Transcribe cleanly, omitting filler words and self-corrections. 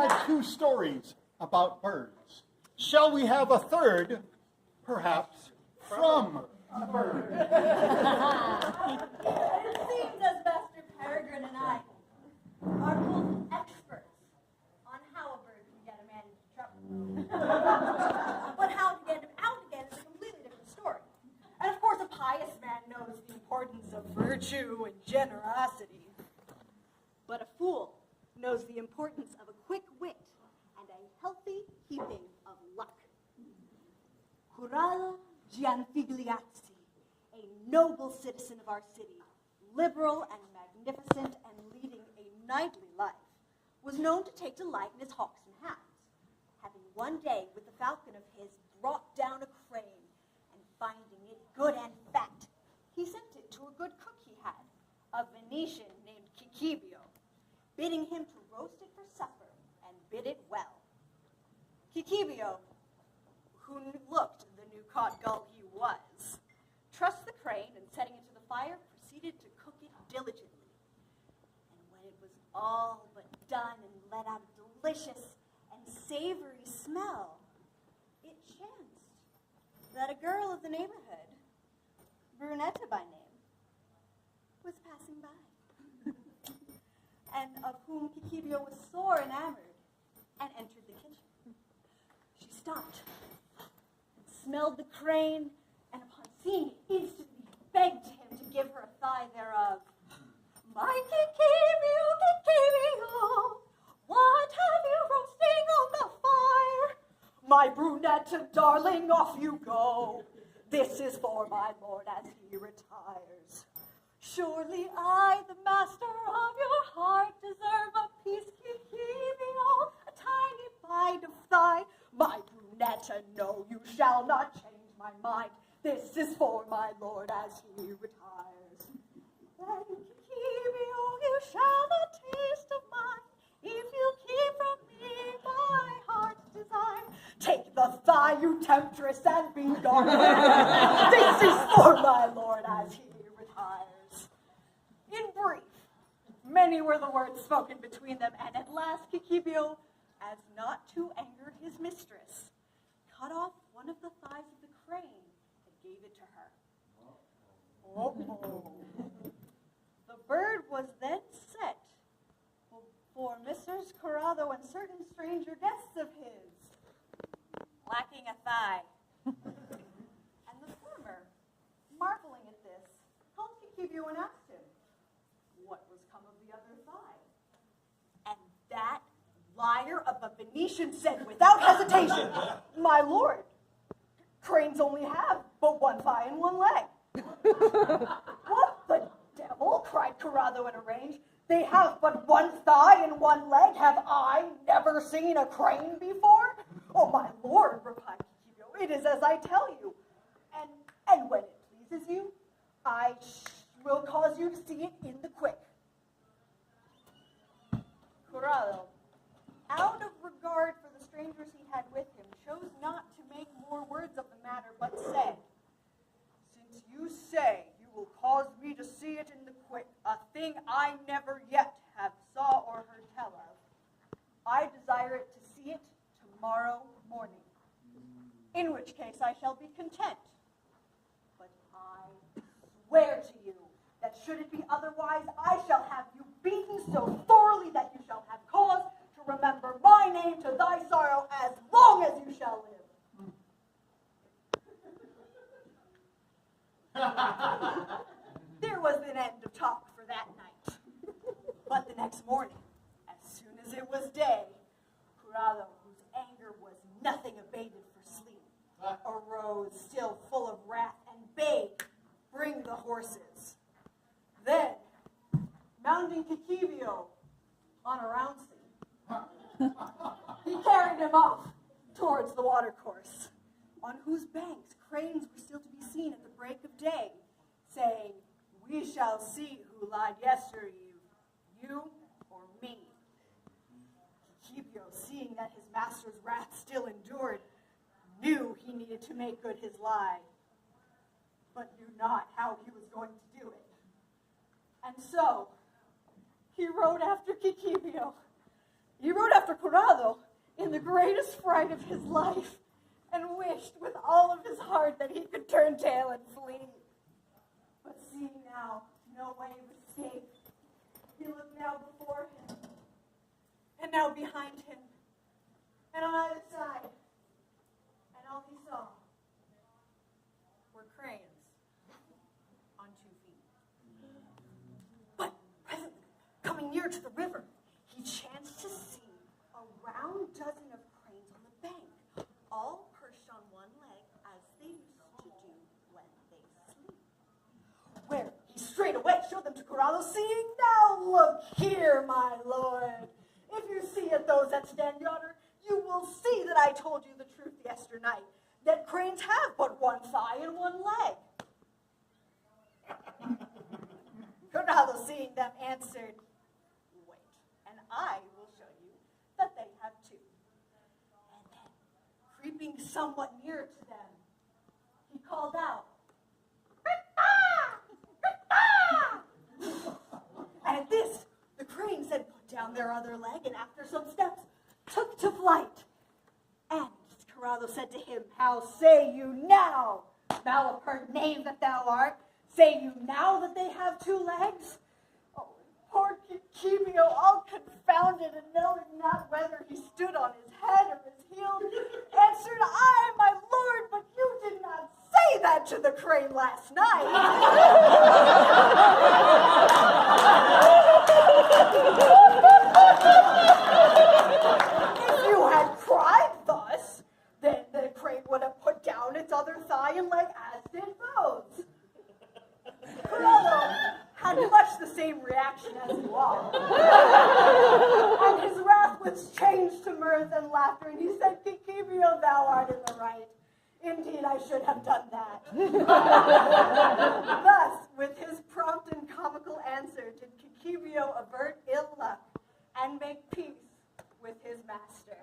had 2 stories about birds. Shall we have a third, perhaps, from a bird? It seems as Master Peregrine and I are both experts on how a bird can get a man into trouble. But how to get him out again is a completely different story. And of course, a pious man knows the importance of virtue and generosity. But a fool knows the importance of a quick wit and a healthy heaping of luck. Corrado Gianfigliazzi, a noble citizen of our city, liberal and magnificent and leading a knightly life, was known to take delight in his hawks and hounds, having one day with a falcon of his brought down a crane, and finding it good and fat, he sent it to a good cook he had, a Venetian named Kikibio, bidding him to roast it for supper and bid it well. Kikibio, who looked the new-caught gull he was, trussed the crane and setting it to the fire, proceeded to cook it diligently. And when it was all but done and let out a delicious and savory smell, it chanced that a girl of the neighborhood, Brunetta by name, was passing by, and of whom Kikibio was sore enamored, and entered the kitchen. She stopped, and smelled the crane, and upon seeing it, instantly begged him to give her a thigh thereof. My Kikibio, Kikibio, what have you roasting on the fire? My Brunetta, darling, off you go. This is for my lord as he retires. Surely I, the master of your heart, deserve a piece, Kikibio, a tiny bite of thigh. My Brunetta, no, you shall not change my mind. This is for my lord as he retires. Then, Kikibio, you shall not taste of mine, if you keep from me my heart's design. Take the thigh, you temptress, and be gone. This is for my lord as he retires. In brief, many were the words spoken between them, and at last Kikibio, as not to anger his mistress, cut off one of the thighs of the crane and gave it to her. Oh. The bird was then set for Messrs. Corrado and certain stranger guests of his, lacking a thigh. And the former, marveling at this, called Kikibio and asked him, what was come of the other thigh? And that liar of a Venetian said without hesitation, my lord, cranes only have but one thigh and one leg. What the devil? Cried Corrado in a rage. They have but one thigh and one leg. Have I never seen a crane before? Oh, my lord, replied Kikibio, it is as I tell you. And when it pleases you, I will cause you to see it in the quick. Corrado, out of regard for the strangers he had with him, chose not to make more words of the matter, but said, since you say you will cause me to see it in the quick, a thing I never yet have saw or heard tell of, I desire it to see it tomorrow morning, in which case I shall be content. But I swear to you that should it be otherwise, I shall have you beaten so thoroughly that you shall have cause to remember my name to thy sorrow as long as you shall live. There was an end of talk for that night. But the next morning, as soon as it was day, Corrado, whose anger was nothing abated for sleep, arose still full of wrath and bade bring the horses. Then, mounting Kikibio on a rouncy, he carried him off towards the watercourse, on whose banks cranes were still to be seen at the break of day, saying, we shall see who lied yestereve, you or me. Kikibio, seeing that his master's wrath still endured, knew he needed to make good his lie, but knew not how he was going to do it. And so, he rode after Kikibio, He rode after Corrado in the greatest fright of his life and wished with all of his heart that he could turn tail and flee. But seeing now no way of escape, he looked now before him, and now behind him, and on either side, and all he saw were cranes on 2 feet. But presently, coming near to the river, he chanced to see a round dozen of cranes on the bank, all perched on one leg as they used to do when they sleep. Where he straightway showed them to Corrado, saying, "Now look here, my lord. If you see at those that stand yonder, you will see that I told you the truth yesternight, that cranes have but one thigh and one leg." Corrado, seeing them, answered, "Wait, and I will show you that they have two." And then, creeping somewhat nearer to them, he called out, and at this, the cranes had put down their other leg, and after some steps, took to flight. And Corrado said to him, "How say you now, malapert knave that thou art? Say you now that they have 2 legs?" Oh, poor Decameron, all confounded and knowing not whether he stood on his head or his heels, answered, "Aye, my lord, but you did not say that to the crane last night." If you had cried thus, then the crane would have put down its other thigh and leg as did those. Corrado had much the same reaction as you all. And his wrath was changed to mirth and laughter, and he said, "Decameron, thou art in the right. Indeed, I should have done that." Thus, with his prompt and comical answer, did Decameron avert ill luck and make peace with his master.